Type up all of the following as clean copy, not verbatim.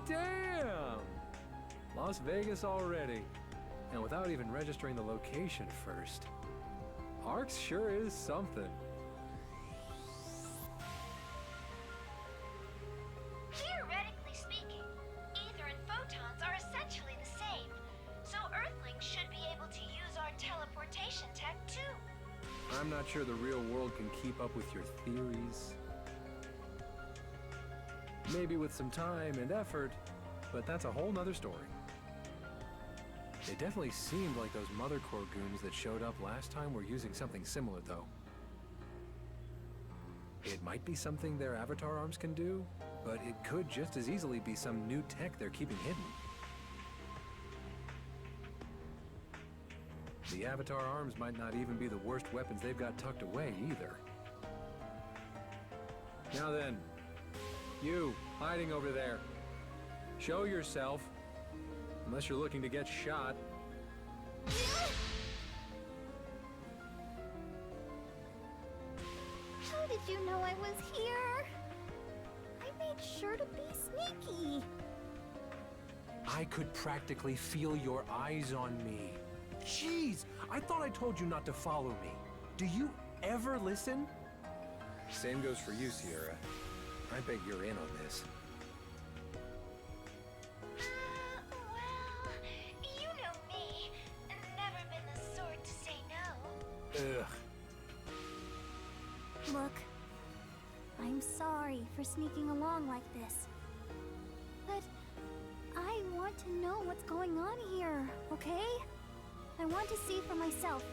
Damn! Las Vegas already. And without even registering the location first. Arx sure is something. Theoretically speaking, ether and photons are essentially the same, so Earthlings should be able to use our teleportation tech too. I'm not sure the real world can keep up with your theories. Maybe with some time and effort, but that's a whole nother story. It definitely seemed like those Mother Core goons that showed up last time were using something similar, though. It might be something their avatar arms can do, but it could just as easily be some new tech they're keeping hidden. The avatar arms might not even be the worst weapons they've got tucked away, either. Now then, you, hiding over there. Show yourself. Unless you're looking to get shot. How did you know I was here? I made sure to be sneaky. I could practically feel your eyes on me. Jeez, I thought I told you not to follow me. Do you ever listen? Same goes for you, Sierra. I bet you're in on this. Well, you know me. Never been the sort to say no. Ugh. Look, I'm sorry for sneaking along like this. But I want to know what's going on here, okay? I want to see for myself.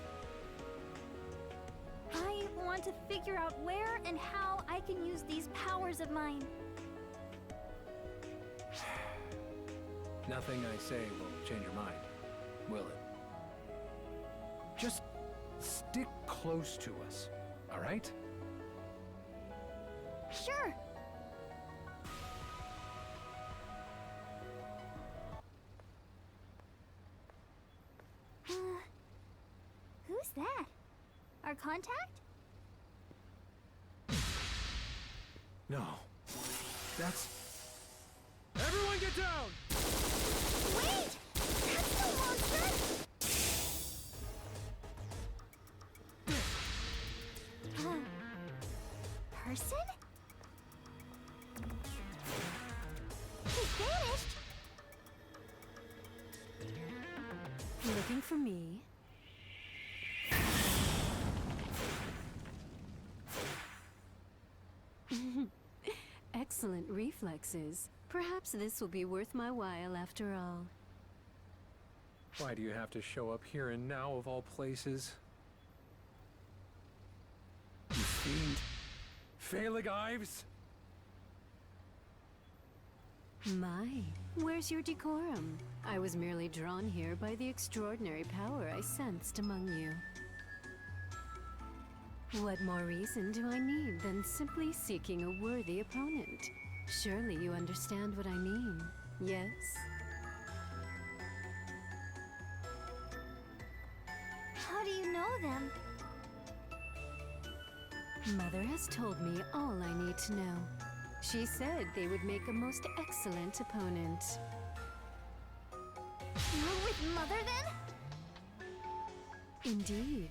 I want to figure out where and how I can use these powers of mine. Nothing I say will change your mind, will it? Just stick close to us, all right? Sure. Who's that? Our contact? No. That's... Everyone get down! Wait! That's no monster! Person? He vanished! Looking for me? Excellent reflexes. Perhaps this will be worth my while after all. Why do you have to show up here and now of all places? You fiend! Phalig Ives! My, where's your decorum? I was merely drawn here by the extraordinary power I sensed among you. What more reason do I need than simply seeking a worthy opponent? Surely you understand what I mean, yes? How do you know them? Mother has told me all I need to know. She said they would make a most excellent opponent. You're with Mother then? Indeed.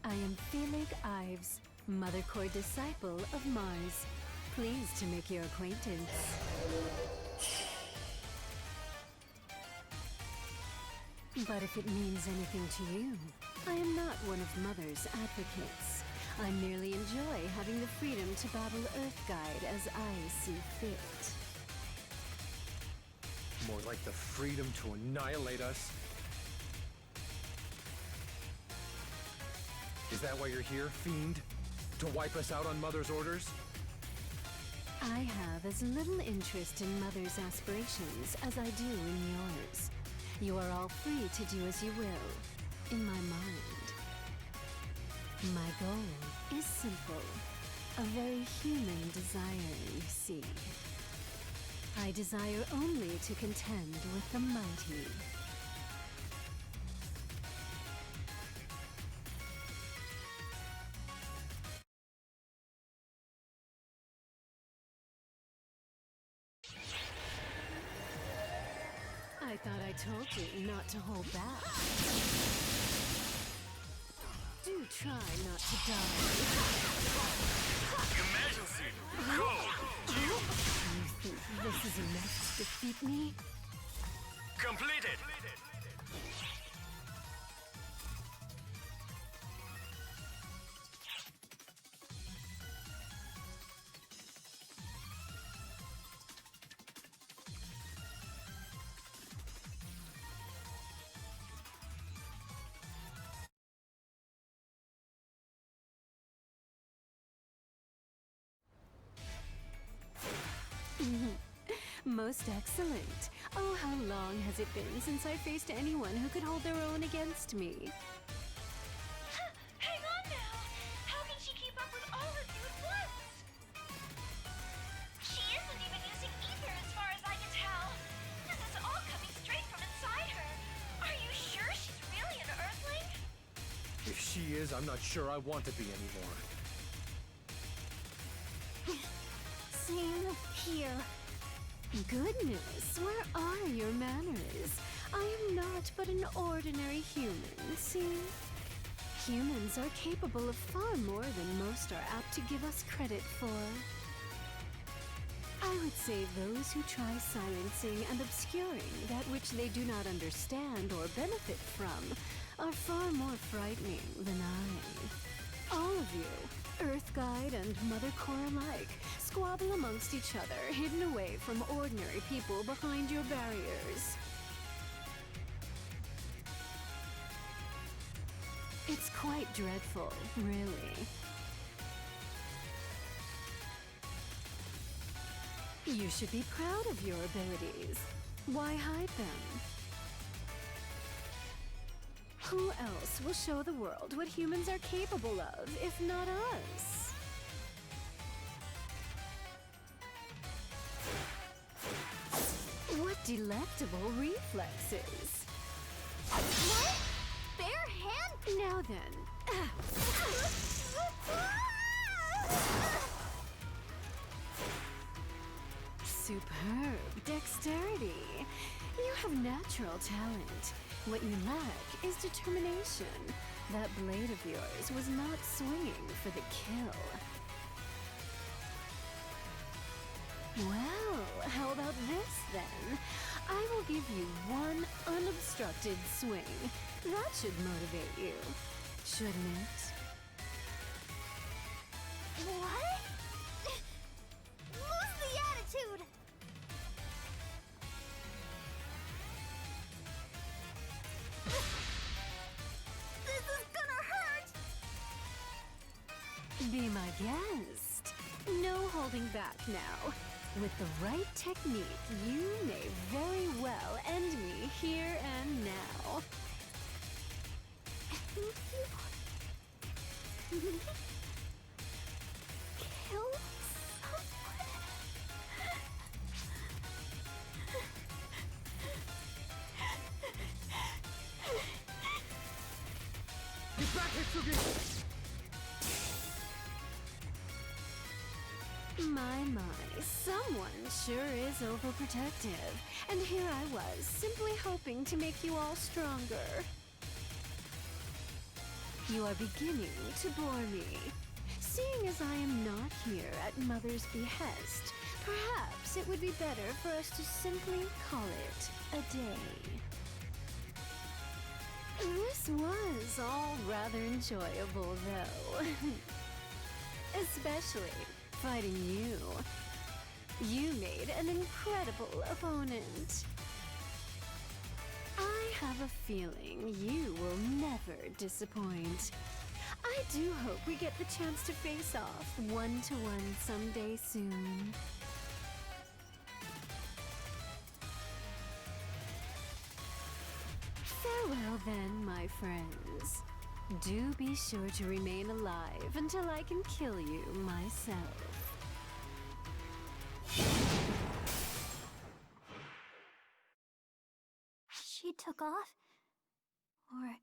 I am Phalig Ives, Mother Core disciple of Mars. Pleased to make your acquaintance. But if it means anything to you, I am not one of Mother's advocates. I merely enjoy having the freedom to babble Earth Guide as I see fit. More like the freedom to annihilate us. Is that why you're here, fiend? To wipe us out on Mother's orders? I have as little interest in Mother's aspirations as I do in yours. You are all free to do as you will, in my mind. My goal is simple. A very human desire, you see. I desire only to contend with the mighty. told you not to hold back. Do try not to die. Emergency! Code! You think this is enough to defeat me? Completed! Most excellent. Oh, how long has it been since I faced anyone who could hold their own against me? Hang on now! How can she keep up with all of you at once? She isn't even using ether as far as I can tell. This is all coming straight from inside her. Are you sure she's really an Earthling? If she is, I'm not sure I want to be anymore. Same here. Goodness, where are your manners? I am not but an ordinary human, see? Humans are capable of far more than most are apt to give us credit for. I would say those who try silencing and obscuring that which they do not understand or benefit from are far more frightening than I. All of you, Earth Guide and Mother Core alike, squabble amongst each other, hidden away from ordinary people behind your barriers. It's quite dreadful, really. You should be proud of your abilities. Why hide them? Who else will show the world what humans are capable of, if not us? What delectable reflexes! What? Bare hand? Now then. Superb dexterity. You have natural talent. What you lack is determination. That blade of yours was not swinging for the kill. Well, how about this then? I will give you one unobstructed swing. That should motivate you, shouldn't it? What? Lose the attitude! This is gonna hurt! Be my guest. No holding back now. With the right technique, you may very well end me here and now. Thank you. Kill someone? Get back, Hitsugi! My, someone sure is overprotective. And here I was, simply hoping to make you all stronger. You are beginning to bore me. Seeing as I am not here at Mother's behest, perhaps it would be better for us to simply call it a day. This was all rather enjoyable, though. Especially fighting you. You made an incredible opponent. I have a feeling you will never disappoint. I do hope we get the chance to face off one-to-one someday soon. Farewell then, my friends. Do be sure to remain alive until I can kill you myself. She took off? Or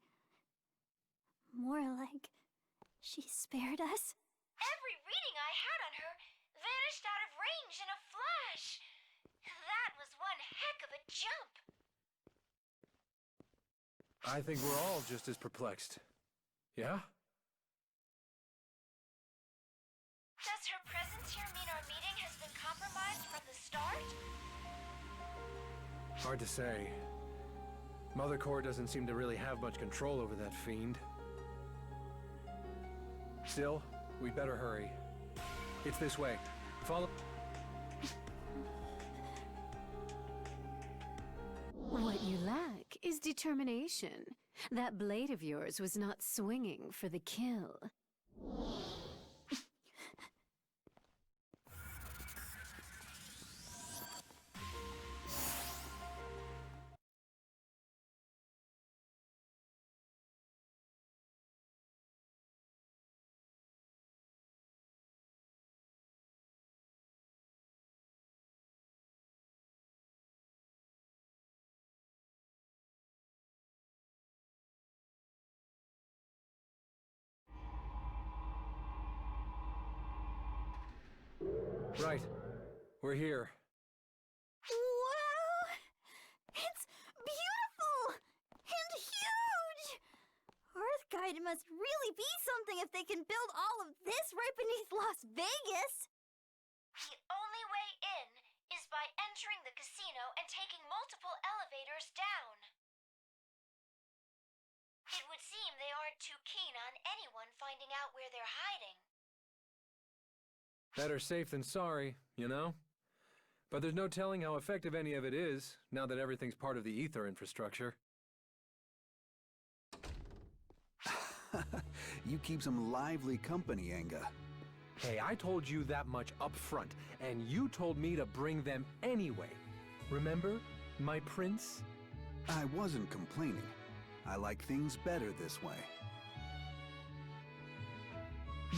more like she spared us? Every reading I had on her vanished out of range in a flash. That was one heck of a jump. I think we're all just as perplexed. Yeah? Does her presence here mean our meeting has been compromised from the start? Hard to say. Mother Core doesn't seem to really have much control over that fiend. Still, we'd better hurry. It's this way. Follow... What you lack is determination. That blade of yours was not swinging for the kill. Right. We're here. Wow! It's beautiful! And huge! Earthguide must really be something if they can build all of this right beneath Las Vegas! The only way in is by entering the casino and taking multiple elevators down. It would seem they aren't too keen on anyone finding out where they're hiding. Better safe than sorry, you know? But there's no telling how effective any of it is, now that everything's part of the ether infrastructure. You keep some lively company, Anga. Hey, I told you that much up front, and you told me to bring them anyway. Remember, my prince? I wasn't complaining. I like things better this way.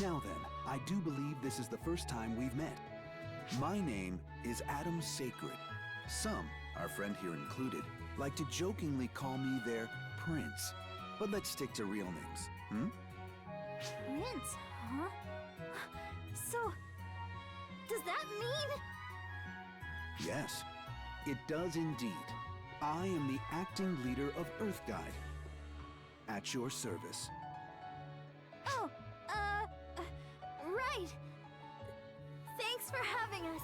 Now then, I do believe this is the first time we've met. My name is Adam Sacred. Some, our friend here included, like to jokingly call me their prince. But let's stick to real names, Prince, huh? So, does that mean... Yes, it does indeed. I am the acting leader of Earthguide. At your service. Oh, right. Thanks for having us.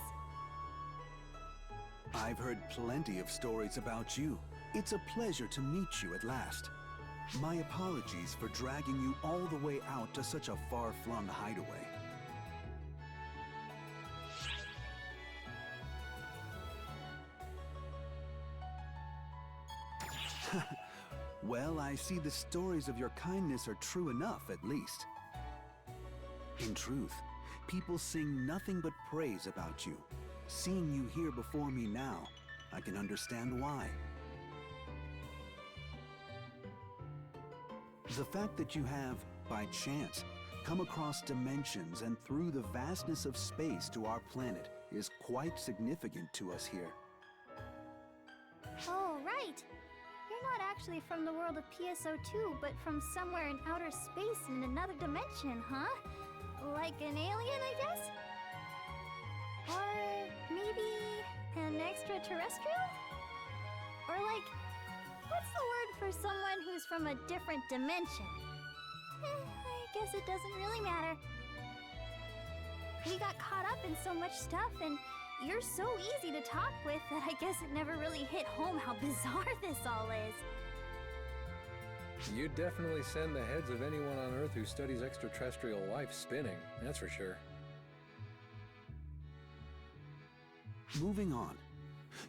I've heard plenty of stories about you. It's a pleasure to meet you at last. My apologies for dragging you all the way out to such a far-flung hideaway. Well, I see the stories of your kindness are true enough, at least. In truth, people sing nothing but praise about you. Seeing you here before me now, I can understand why. The fact that you have, by chance, come across dimensions and through the vastness of space to our planet is quite significant to us here. Oh, right. You're not actually from the world of PSO2, but from somewhere in outer space in another dimension, huh? Like an alien, I guess? Or maybe an extraterrestrial? Or like, what's the word for someone who's from a different dimension? I guess it doesn't really matter. We got caught up in so much stuff, and you're so easy to talk with that I guess it never really hit home how bizarre this all is. You'd definitely send the heads of anyone on Earth who studies extraterrestrial life spinning, that's for sure. Moving on.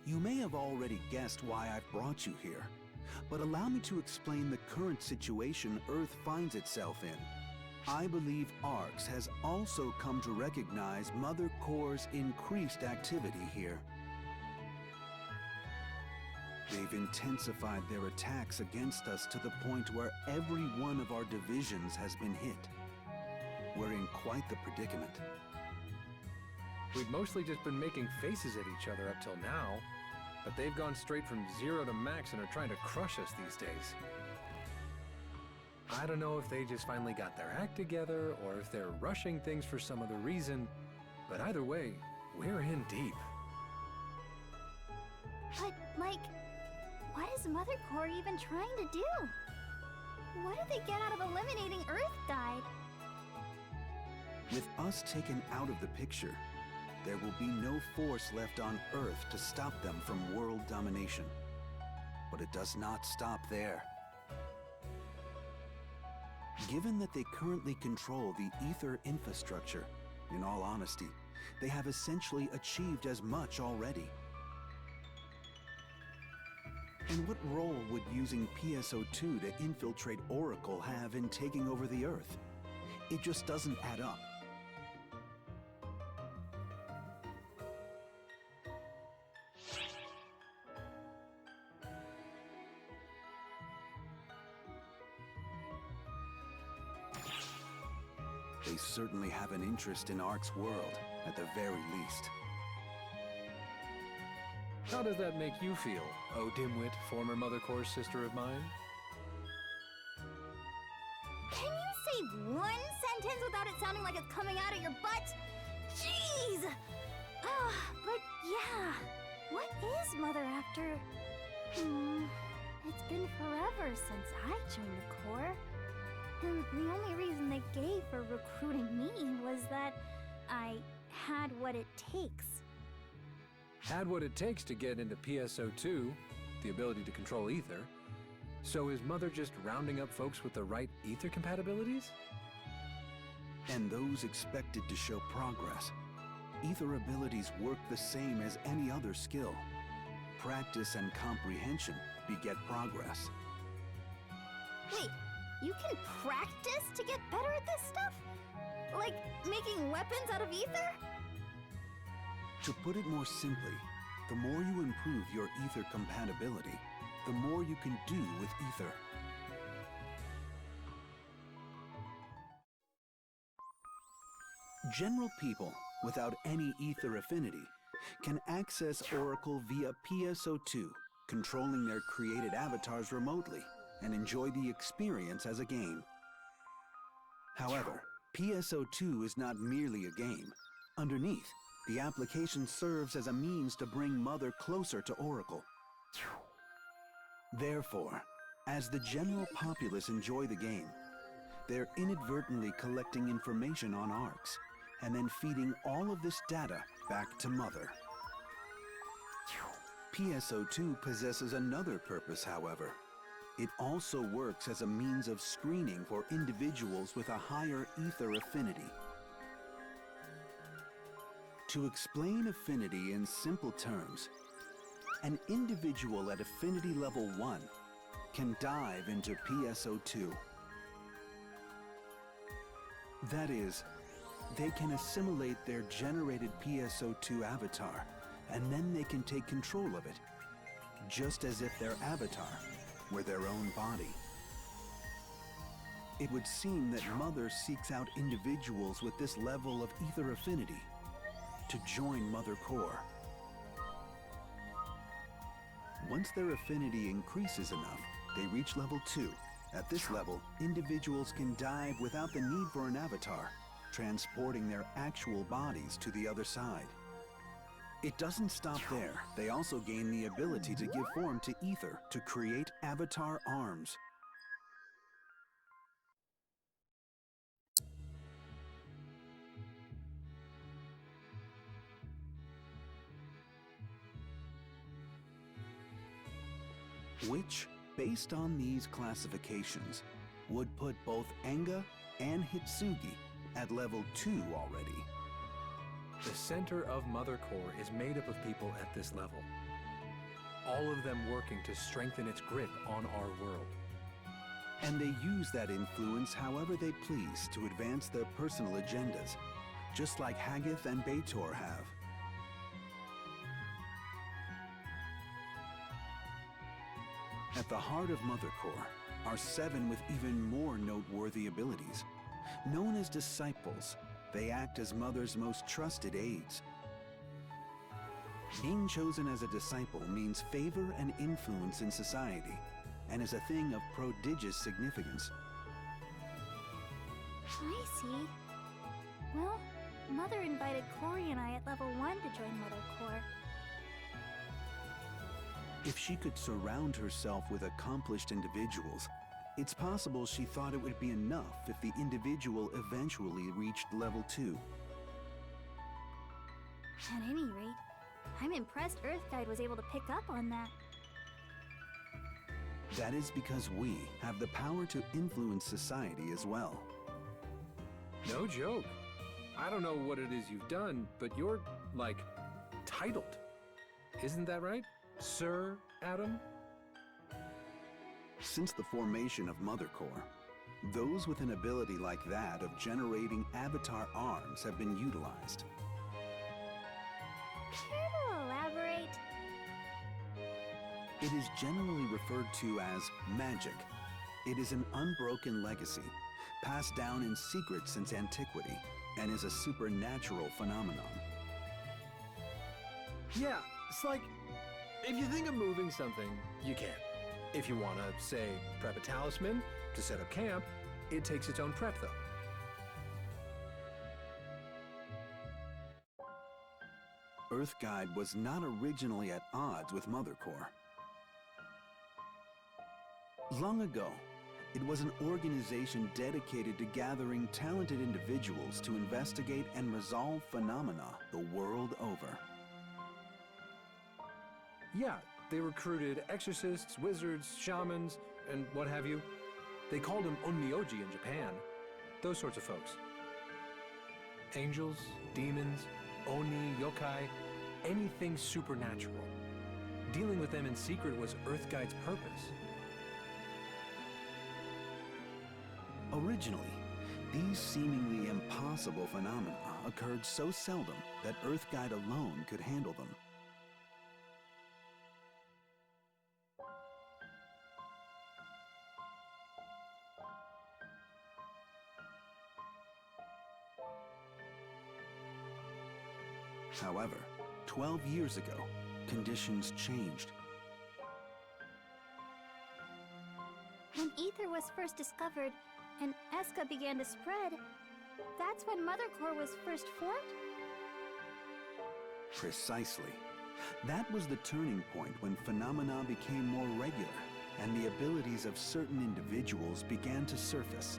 You may have already guessed why I've brought you here, but allow me to explain the current situation Earth finds itself in. I believe ARX has also come to recognize Mother Core's increased activity here. They've intensified their attacks against us to the point where every one of our divisions has been hit. We're in quite the predicament. We've mostly just been making faces at each other up till now, but they've gone straight from 0 to max and are trying to crush us these days. I don't know if they just finally got their act together or if they're rushing things for some other reason, but either way, we're in deep. But, like, What is Mother Core even trying to do? What did they get out of eliminating Earth Guide? With us taken out of the picture, there will be no force left on Earth to stop them from world domination. But it does not stop there. Given that they currently control the ether infrastructure, in all honesty, they have essentially achieved as much already. And what role would using PSO2 to infiltrate Oracle have in taking over the Earth? It just doesn't add up. They certainly have an interest in Ark's world, at the very least. How does that make you feel, oh dimwit, former Mother Core's sister of mine? Can you say one sentence without it sounding like it's coming out of your butt? Jeez! But yeah, what is Mother after? It's been forever since I joined the Corps. And the only reason they gave for recruiting me was that I had what it takes. Had what it takes to get into PSO2, the ability to control ether. So is Mother just rounding up folks with the right ether compatibilities? And those expected to show progress. Ether abilities work the same as any other skill. Practice and comprehension beget progress. Wait, you can practice to get better at this stuff? Like making weapons out of ether? To put it more simply, the more you improve your ether compatibility, the more you can do with ether. General people without any ether affinity can access Oracle via PSO2, controlling their created avatars remotely, and enjoy the experience as a game. However, PSO2 is not merely a game. Underneath, the application serves as a means to bring Mother closer to Oracle. Therefore, as the general populace enjoy the game, they're inadvertently collecting information on ARCs, and then feeding all of this data back to Mother. PSO2 possesses another purpose, however. It also works as a means of screening for individuals with a higher ether affinity. To explain affinity in simple terms, an individual at affinity level 1 can dive into PSO2. That is, they can assimilate their generated PSO2 avatar, and then they can take control of it, just as if their avatar were their own body. It would seem that Mother seeks out individuals with this level of ether affinity to join Mother Core. Once their affinity increases enough, they reach level 2. At this level, individuals can dive without the need for an avatar, transporting their actual bodies to the other side. It doesn't stop there. They also gain the ability to give form to ether to create avatar arms. Which, based on these classifications, would put both Enga and Hitsugi at level 2 already. The center of Mother Core is made up of people at this level. All of them working to strengthen its grip on our world. And they use that influence however they please to advance their personal agendas, just like Haggith and Baator have. At the heart of Mother Core are 7 with even more noteworthy abilities. Known as disciples, they act as Mother's most trusted aides. Being chosen as a disciple means favor and influence in society, and is a thing of prodigious significance. I see. Well, Mother invited Corey and I at level 1 to join Mother Core. If she could surround herself with accomplished individuals, it's possible she thought it would be enough if the individual eventually reached level 2. At any rate, I'm impressed Earthguide was able to pick up on that. That is because we have the power to influence society as well. No joke. I don't know what it is you've done, but you're, like, titled. Isn't that right, Sir Adam? Since the formation of Mother Core, those with an ability like that of generating avatar arms have been utilized. Care to elaborate? It is generally referred to as magic. It is an unbroken legacy, passed down in secret since antiquity, and is a supernatural phenomenon. Yeah, it's like, if you think of moving something, you can. If you want to, say, prep a talisman to set up camp, it takes its own prep, though. Earthguide was not originally at odds with Mother Core. Long ago, it was an organization dedicated to gathering talented individuals to investigate and resolve phenomena the world over. Yeah, they recruited exorcists, wizards, shamans, and what have you. They called them onmyoji in Japan. Those sorts of folks. Angels, demons, oni, yokai, anything supernatural. Dealing with them in secret was Earthguide's purpose. Originally, these seemingly impossible phenomena occurred so seldom that Earthguide alone could handle them. However, 12 years ago, conditions changed. When ether was first discovered and Eska began to spread, that's when Mother Core was first formed? Precisely. That was the turning point when phenomena became more regular and the abilities of certain individuals began to surface.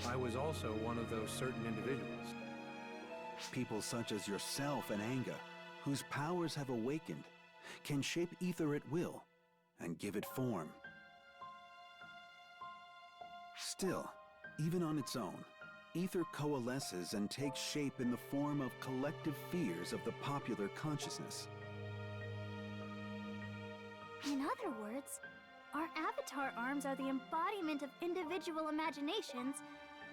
I was also one of those certain individuals. People such as yourself and Anga, whose powers have awakened, can shape ether at will and give it form. Still, even on its own, ether coalesces and takes shape in the form of collective fears of the popular consciousness. In other words, our avatar arms are the embodiment of individual imaginations,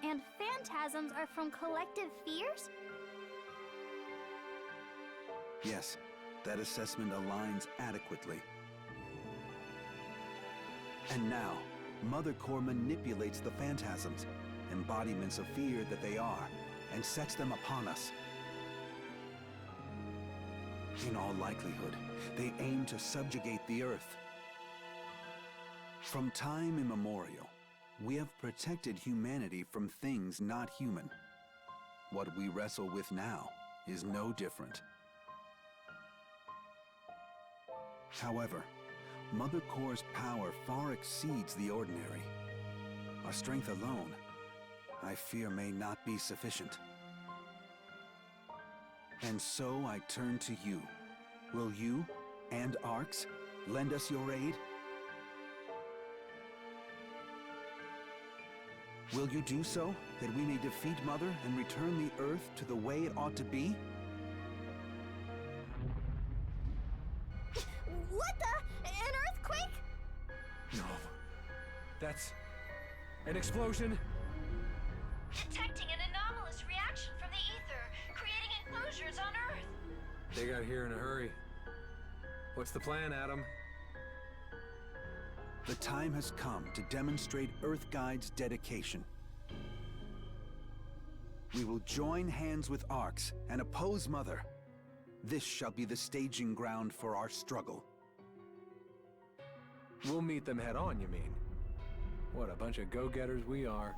and phantasms are from collective fears? Yes, that assessment aligns adequately. And now, Mother Core manipulates the phantasms, embodiments of fear that they are, and sets them upon us. In all likelihood, they aim to subjugate the Earth. From time immemorial, we have protected humanity from things not human. What we wrestle with now is no different. However, Mother Core's power far exceeds the ordinary. Our strength alone, I fear, may not be sufficient. And so I turn to you. Will you and Arx lend us your aid? Will you do so, that we may defeat Mother and return the Earth to the way it ought to be? What the? An earthquake? No. That's an explosion. Detecting an anomalous reaction from the ether, creating enclosures on Earth. They got here in a hurry. What's the plan, Adam? The time has come to demonstrate Earthguide's dedication. We will join hands with Arx and oppose Mother. This shall be the staging ground for our struggle. We'll meet them head on, you mean? What a bunch of go-getters we are.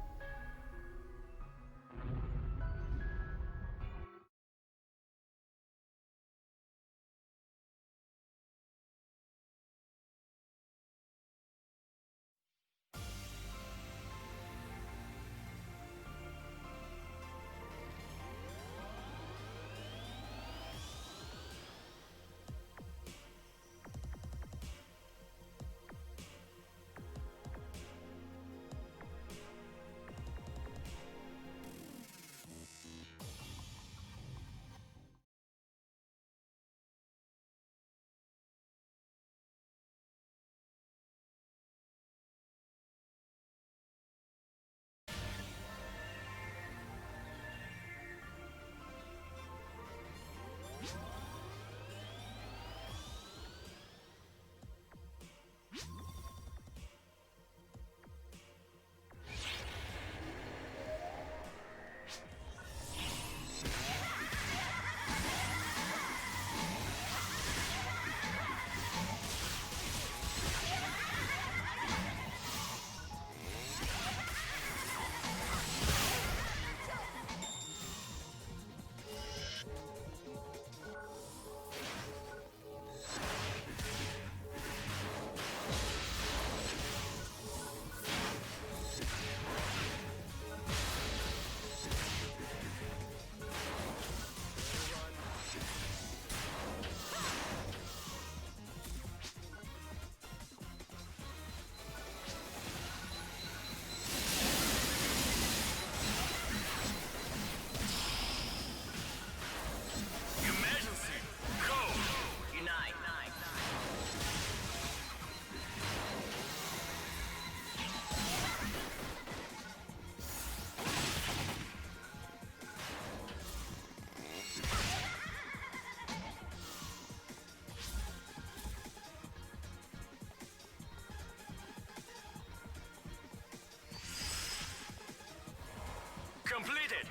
Completed.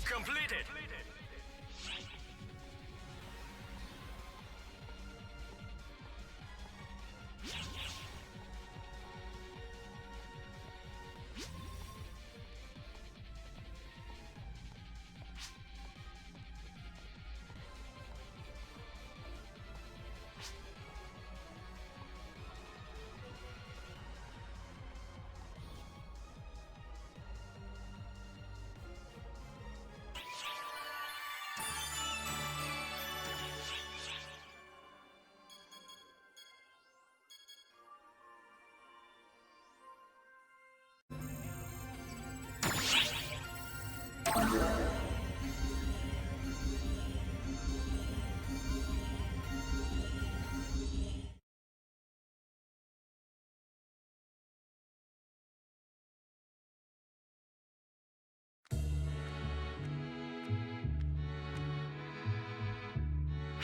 Completed.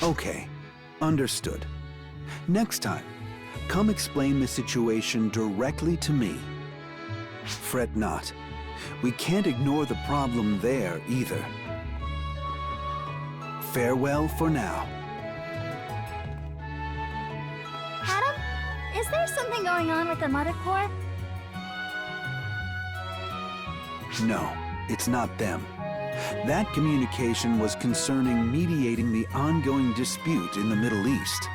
Okay, understood. Next time, come explain the situation directly to me. Fret not. We can't ignore the problem there either. Farewell for now. Adam, is there something going on with the Mother Core? No, it's not them. That communication was concerning mediating the ongoing dispute in the Middle East.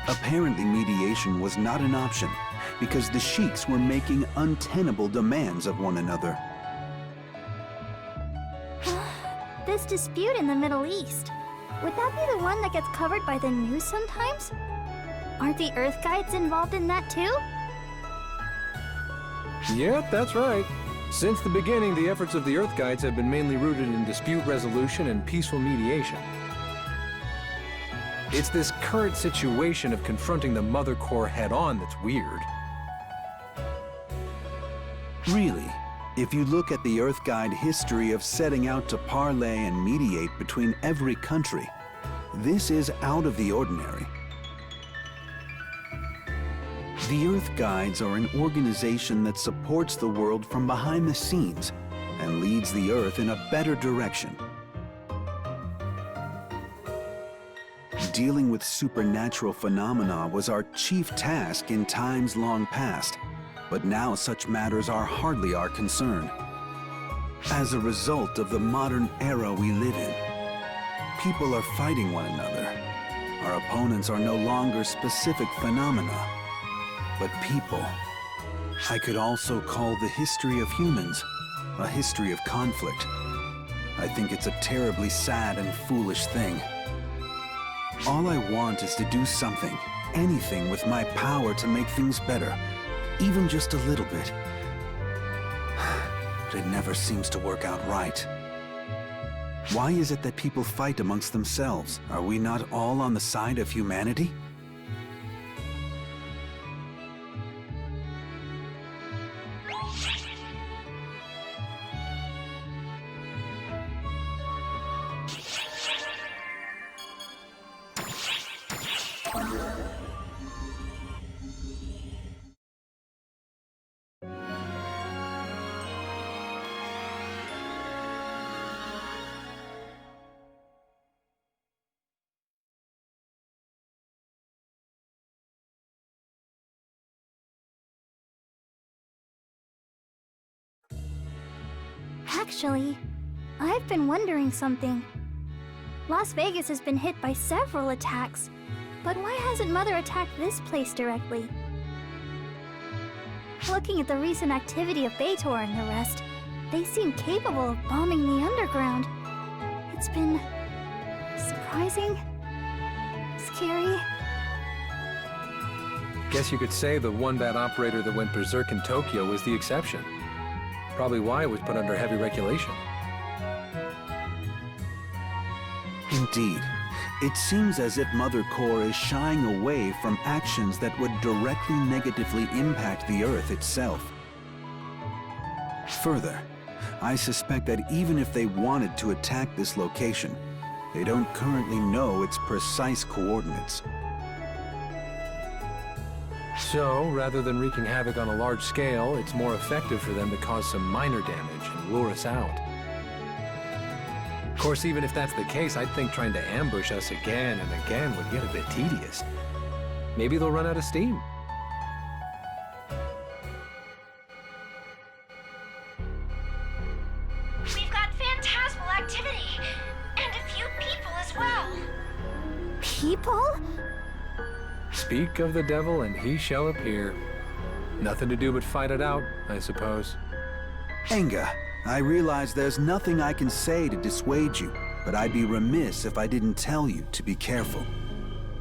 Apparently, mediation was not an option because the sheiks were making untenable demands of one another. This dispute in the Middle East, would that be the one that gets covered by the news sometimes? Aren't the Earth Guides involved in that too? Yep, that's right. Since the beginning, the efforts of the Earth Guides have been mainly rooted in dispute resolution and peaceful mediation. It's this current situation of confronting the Mother Core head-on that's weird. Really, if you look at the Earth Guide history of setting out to parley and mediate between every country, this is out of the ordinary. The Earth Guides are an organization that supports the world from behind the scenes and leads the Earth in a better direction. dealing with supernatural phenomena was our chief task in times long past, but now such matters are hardly our concern. As a result of the modern era we live in, people are fighting one another. Our opponents are no longer specific phenomena, but people. I could also call the history of humans a history of conflict. I think it's a terribly sad and foolish thing. All I want is to do something, anything with my power to make things better, even just a little bit. But it never seems to work out right. Why is it that people fight amongst themselves? Are we not all on the side of humanity? Actually, I've been wondering something. Las Vegas has been hit by several attacks, but why hasn't Mother attacked this place directly? Looking at the recent activity of Baator and the rest, they seem capable of bombing the underground. It's been surprising, scary. Guess you could say the one bad operator that went berserk in Tokyo was the exception. Probably why it was put under heavy regulation. Indeed. It seems as if Mother Core is shying away from actions that would directly negatively impact the Earth itself. Further, I suspect that even if they wanted to attack this location, they don't currently know its precise coordinates. So, rather than wreaking havoc on a large scale, it's more effective for them to cause some minor damage and lure us out. Of course, even if that's the case, I'd think trying to ambush us again and again would get a bit tedious. Maybe they'll run out of steam. We've got phantasmal activity, and a few people as well. People? Speak of the devil and he shall appear. Nothing to do but fight it out, I suppose. Enga, I realize there's nothing I can say to dissuade you, but I'd be remiss if I didn't tell you to be careful.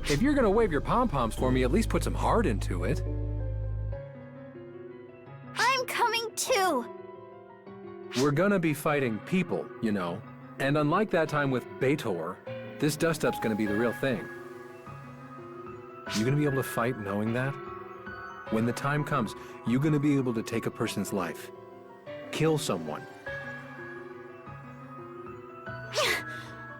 If you're gonna wave your pom-poms for me, at least put some heart into it. I'm coming too! We're gonna be fighting people, you know. And unlike that time with Baator, this dust-up's gonna be the real thing. You gonna be able to fight knowing that? When the time comes, you gonna be able to take a person's life. Kill someone.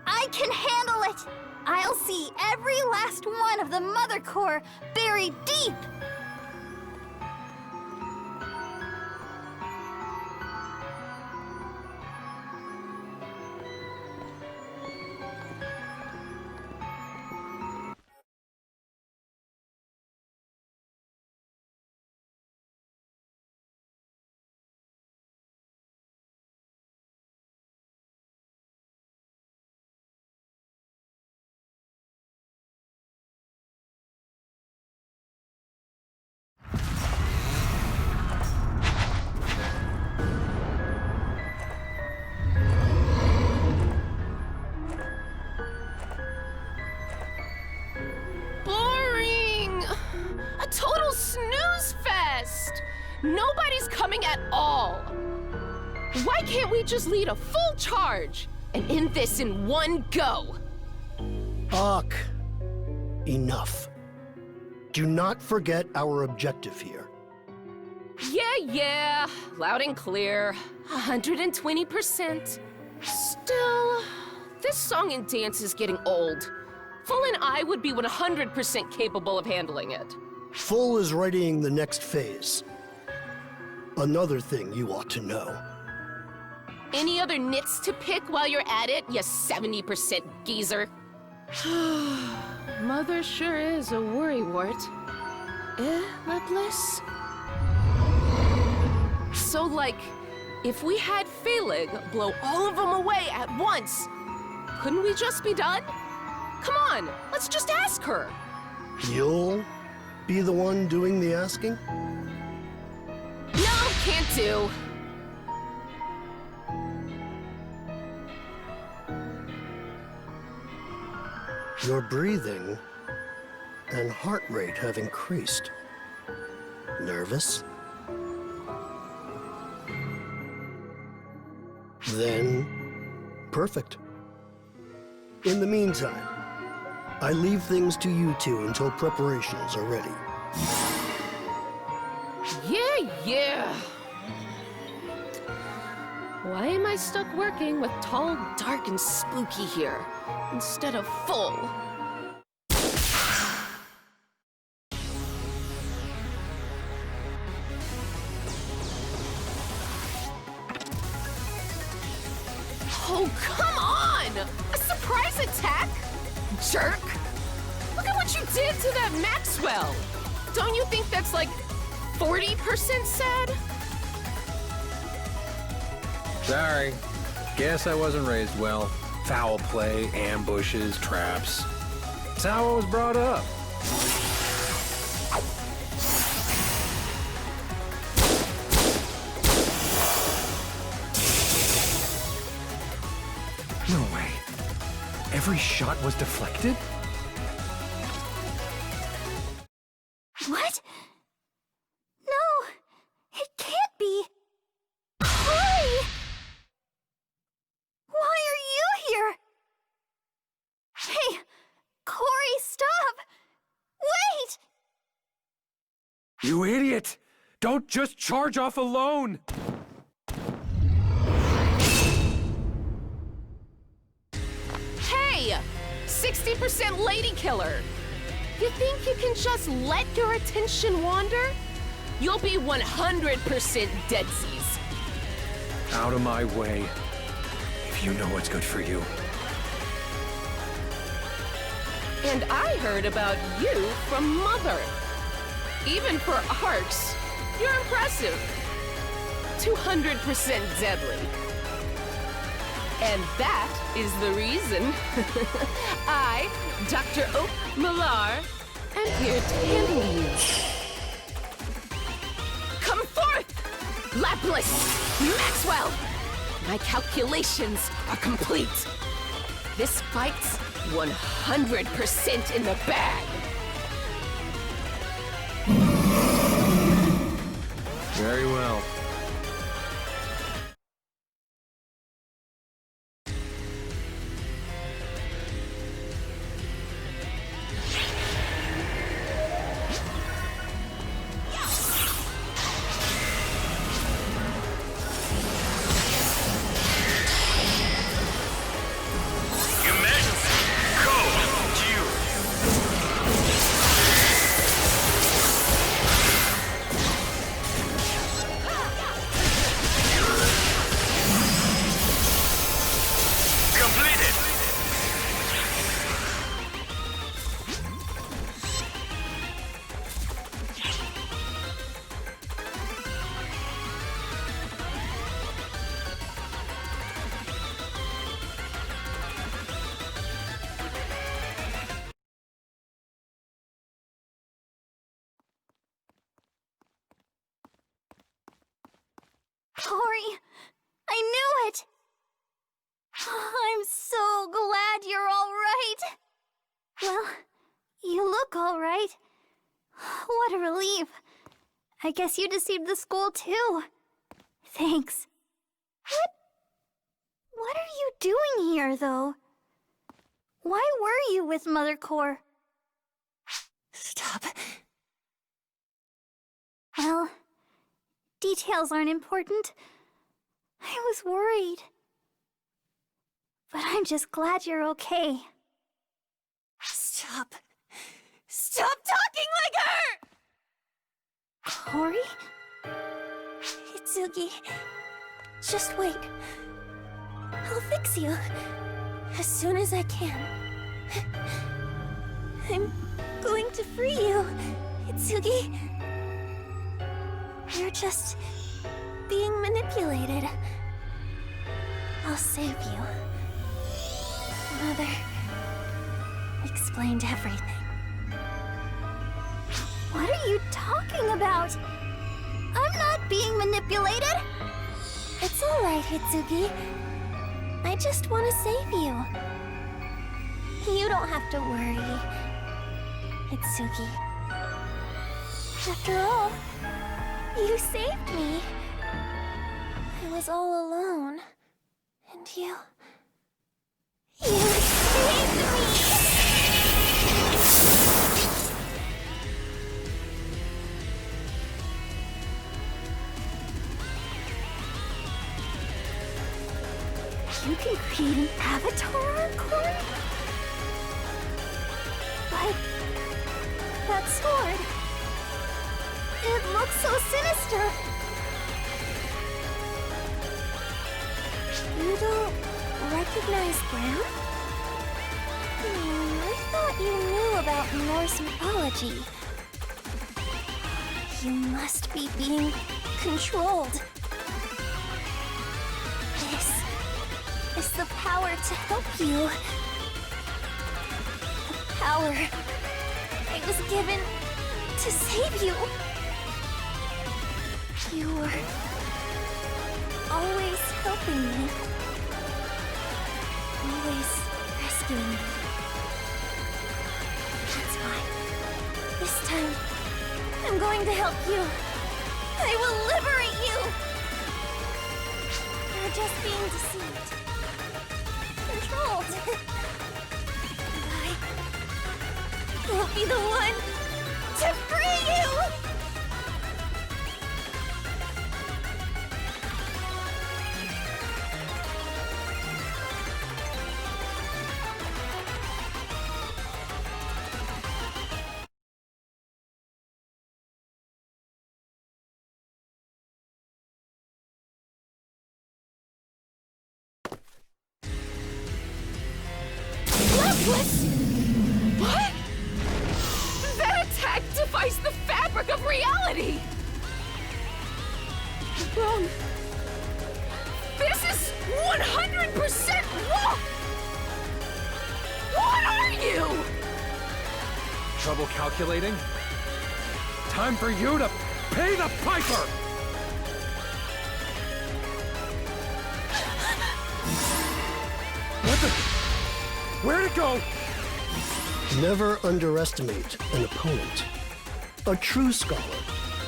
I can handle it! I'll see every last one of the Mother Core buried deep! Boring! A total snooze fest! Nobody's coming at all! Why can't we just lead a full charge and end this in one go? Ak, enough. Do not forget our objective here. Yeah, loud and clear. 120%. Still, this song and dance is getting old. Full and I would be 100% capable of handling it. Full is readying the next phase. Another thing you ought to know. Any other nits to pick while you're at it, you 70% geezer? Mother sure is a worrywart. Lebless? So, like, if we had Felig blow all of them away at once, couldn't we just be done? Come on, let's just ask her. You'll be the one doing the asking? No, can't do. Your breathing and heart rate have increased. Nervous? Then, perfect. In the meantime, I leave things to you two until preparations are ready. Yeah. Why am I stuck working with tall, dark, and spooky here, instead of full? Oh, come on! A surprise attack? Jerk! Look at what you did to that Maxwell! Don't you think that's like 40% sad? Sorry. Guess I wasn't raised well. Foul play, ambushes, traps. That's how I was brought up. No way. Every shot was deflected? What? No, it can't be. Corey! Why are you here? Hey, Corey, stop! Wait! You idiot! Don't just charge off alone! Hey! 60% lady killer! You think you can just let your attention wander? You'll be 100% deadsies. Out of my way. If you know what's good for you. And I heard about you from Mother. Even for arcs, you're impressive. 200% deadly. And that is the reason I, Dr. Oak Millar, am here to handle you. Come forth, Laplace, Maxwell! My calculations are complete. This fight's 100% in the bag. Very well. Corey, I knew it! I'm so glad you're all right. Well, you look all right. What a relief. I guess you deceived the school too. Thanks. What are you doing here, though? Why were you with Mother Core? Stop. Well, details aren't important. I was worried. But I'm just glad you're okay. Stop. Stop talking like her! Corey? Itsugi, just wait. I'll fix you as soon as I can. I'm going to free you, Itsugi. You're just being manipulated. I'll save you. Mother explained everything. What are you talking about? I'm not being manipulated. It's all right, Hitsugi. I just want to save you. You don't have to worry, Hitsugi. After all, you saved me. I was all alone. And you saved me! You can create an avatar, Corey? But that sword, it looks so sinister. You don't recognize Bram? I thought you knew about Norse mythology. You must be being controlled. This is the power to help you. The power I was given to save you. You were always helping me. Always rescuing me. That's why this time I'm going to help you. I will liberate you. You're just being deceived. Controlled. And I will be the one to free you! What? That attack defies the fabric of reality! Wrong. This is 100% wrong! What are you? Trouble calculating? Time for you to pay the piper! What the? Where'd it go? Never underestimate an opponent. A true scholar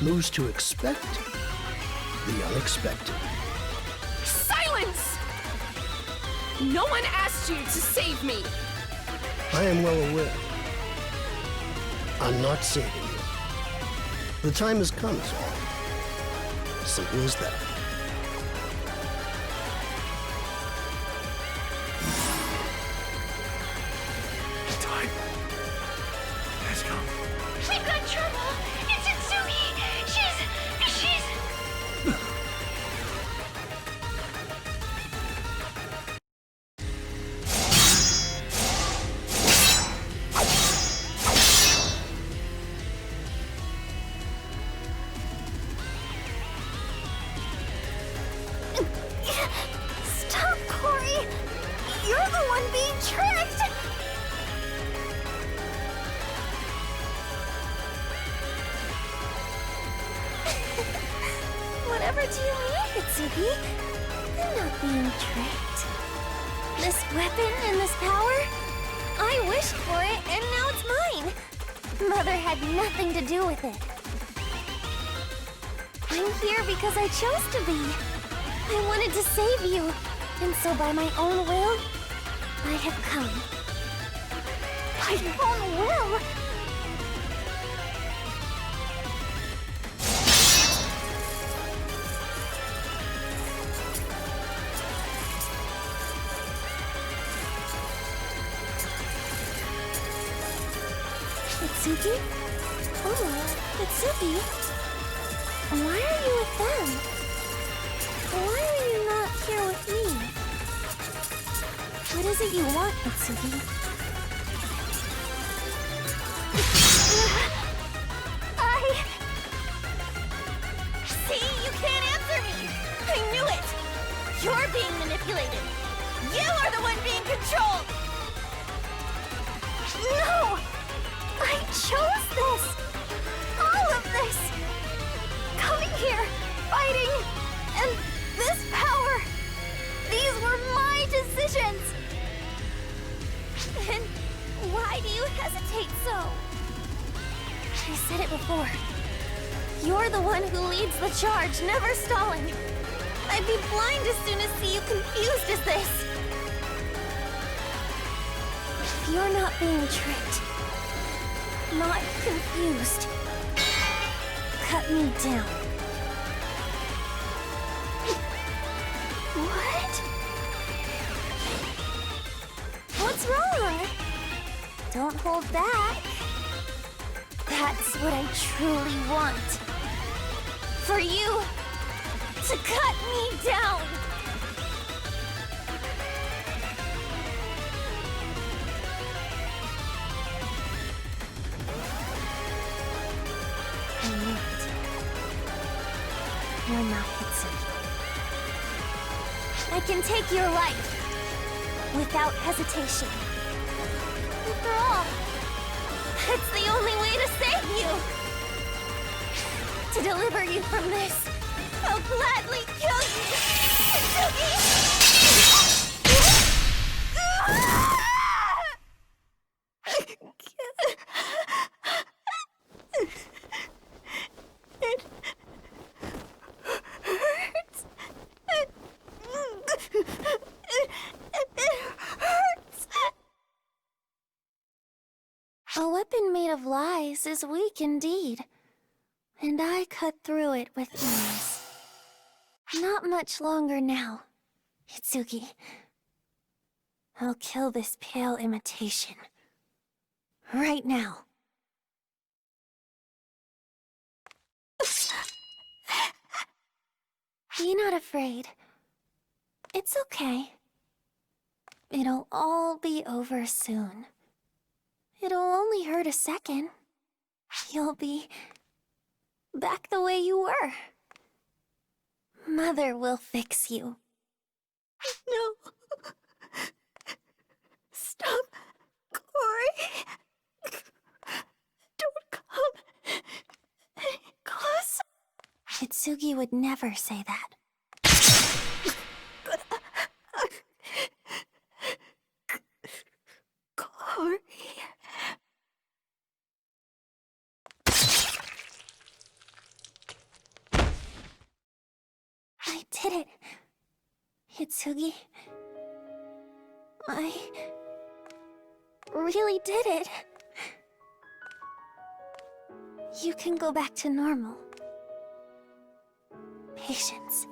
knows to expect the unexpected. Silence! No one asked you to save me. I am well aware. I'm not saving you. The time has come, is all. Simple as that. We've got trouble! It's Itsugi! She's... Stop, Corey! You're the one being tricked! Whatever do you mean, Hitsugi? I'm not being tricked. This weapon and this power? I wished for it, and now it's mine! Mother had nothing to do with it. I'm here because I chose to be. I wanted to save you, and so by my own will, I have come. By your own will? Itsugi? Oh, Itsugi? Why are you with them? Why are you not here with me? What is it you want, Itsugi? See, you can't answer me! I knew it! You're being manipulated! You are the one being controlled! No! I chose this! All of this! Coming here, fighting, and this power! These were my decisions! Then why do you hesitate so? I said it before. You're the one who leads the charge, never stalling. I'd be blind as soon as see you confused as this. If you're not being tricked, not confused, cut me down. What? What's wrong? Don't hold back. That's what I truly want. For you to cut me down. I knew it. You're not Hitsuki. I can take your life without hesitation. After all, It's the only way to save you! to deliver you from this. I'll gladly kill you! It hurts. It hurts. A weapon made of lies is weak indeed, and I cut through it with ease. Not much longer now, Hitsuki. I'll kill this pale imitation. Right now. Be not afraid. It's okay. It'll all be over soon. It'll only hurt a second. You'll be back the way you were. Mother will fix you. No. Stop, Corey. Don't come any closer. Hitsugi would never say that. Corey. I did it, Hitsugi. I really did it. You can go back to normal. Patience.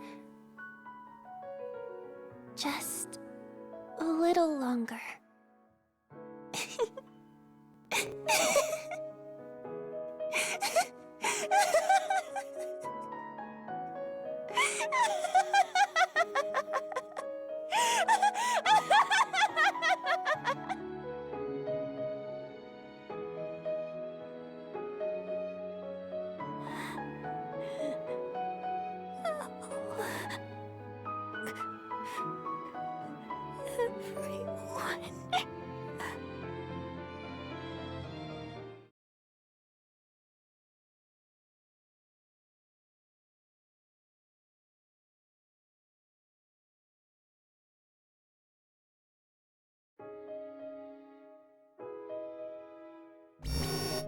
Just a little longer. Everyone.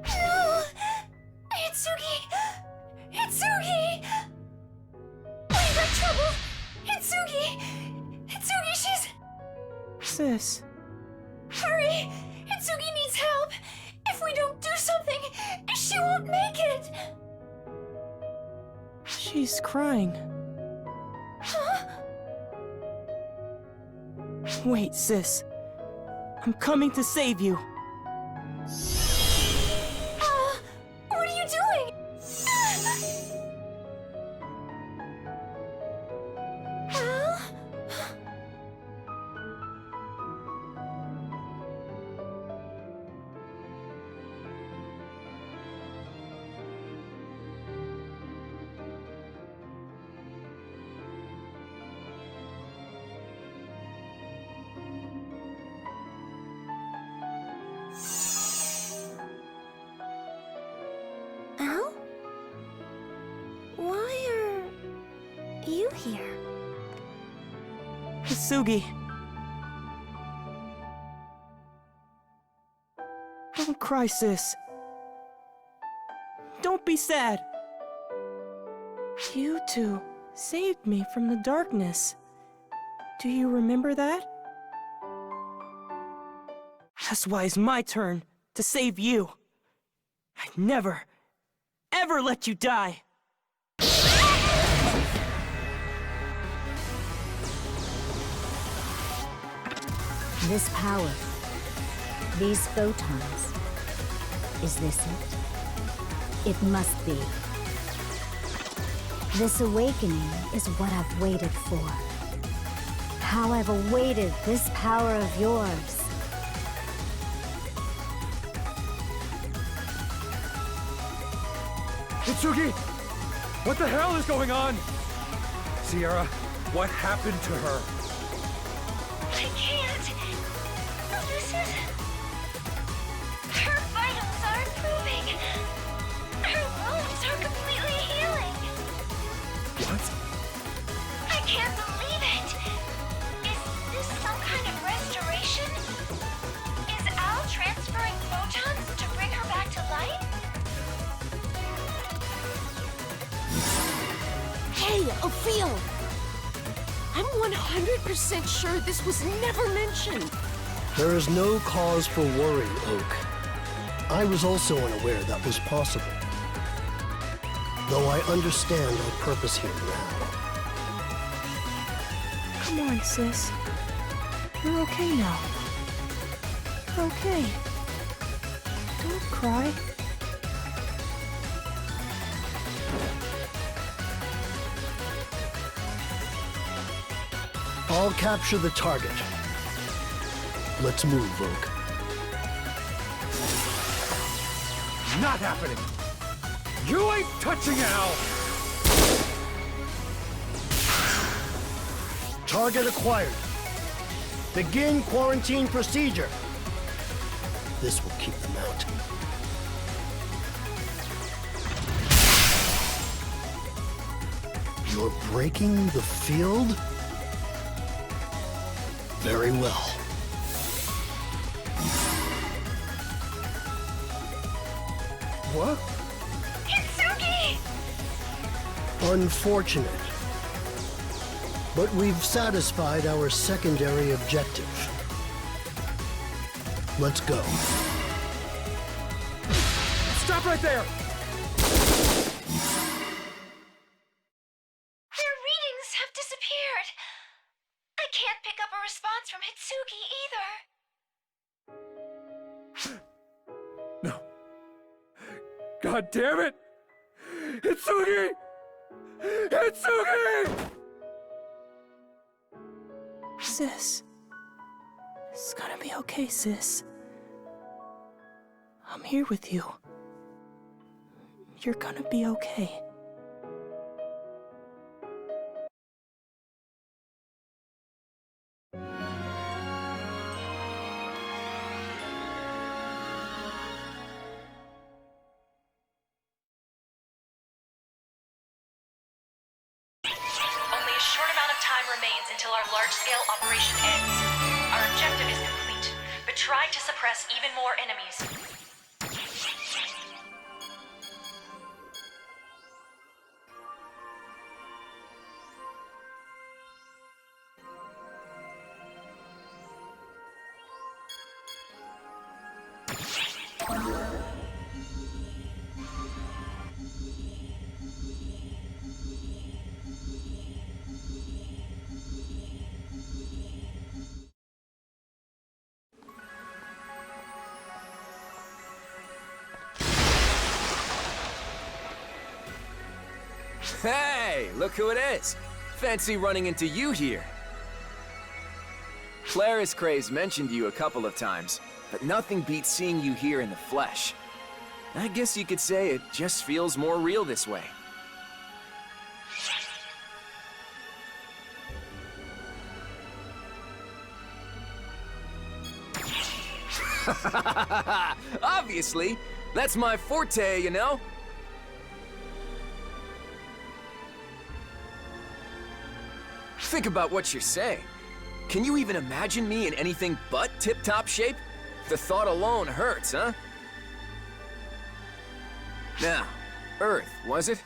No! Hitsugi! Hitsugi! We've got trouble! Hitsugi! Hitsugi, she's... Sis. Hurry! Hitsugi needs help! If we don't do something, she won't make it! She's crying. Huh? Wait, sis. I'm coming to save you. What are you doing? Al? you here? Hisugi. Don't cry, sis. Don't be sad. You two saved me from the darkness. Do you remember that? That's why it's my turn to save you. I'd never, ever let you die. This power, these photons, is this it? It must be. This awakening is what I've waited for. How I've awaited this power of yours. Hitsugi! What the hell is going on? Sierra, what happened to her? I can't. This is... Her vitals are improving. Her wounds are completely healing. What? I can't believe it. Is this some kind of restoration? Is Al transferring photons to bring her back to life? Hey, Ophil! I'm 100% sure this was never mentioned. There is no cause for worry, Oak. I was also unaware that was possible. Though I understand our purpose here now. Come on, sis. You're okay now. You're okay. Don't cry. I'll capture the target. Let's move, Oak. Not happening! You ain't touching Al! Target acquired. Begin quarantine procedure. This will keep them out. You're breaking the field? Very well. What? Hitsugi! Unfortunate. But we've satisfied our secondary objective. Let's go. Stop right there! Their readings have disappeared. I can't pick up a response from Hitsugi either. No. God damn it! Hitsugi! Hitsugi! Sis. It's gonna be okay, sis. I'm here with you. You're gonna be okay. Only a short amount of time remains until our large-scale operation ends. Our objective is complete, but try to suppress even more enemies. Hey, look who it is. Fancy running into you here. Claris Craze mentioned you a couple of times, but nothing beats seeing you here in the flesh. I guess you could say it just feels more real this way. Obviously, that's my forte, you know? Think about what you're saying. Can you even imagine me in anything but tip-top shape? The thought alone hurts, huh? Now, Earth, was it?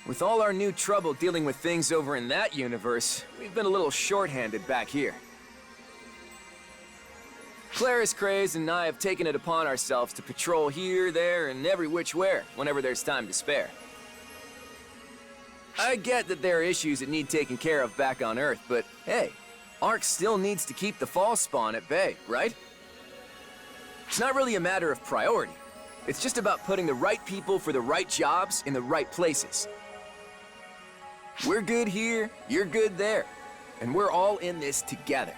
With all our new trouble dealing with things over in that universe, we've been a little short-handed back here. Claris Craze and I have taken it upon ourselves to patrol here, there, and every which where, whenever there's time to spare. I get that there are issues that need taken care of back on Earth, but hey, Ark still needs to keep the fall spawn at bay, right? It's not really a matter of priority. It's just about putting the right people for the right jobs in the right places. We're good here, you're good there, and we're all in this together.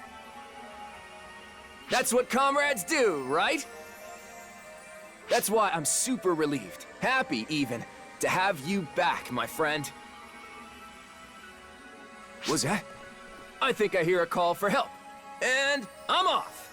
That's what comrades do, right? That's why I'm super relieved, happy even, to have you back, my friend. Was that? I think I hear a call for help. And I'm off!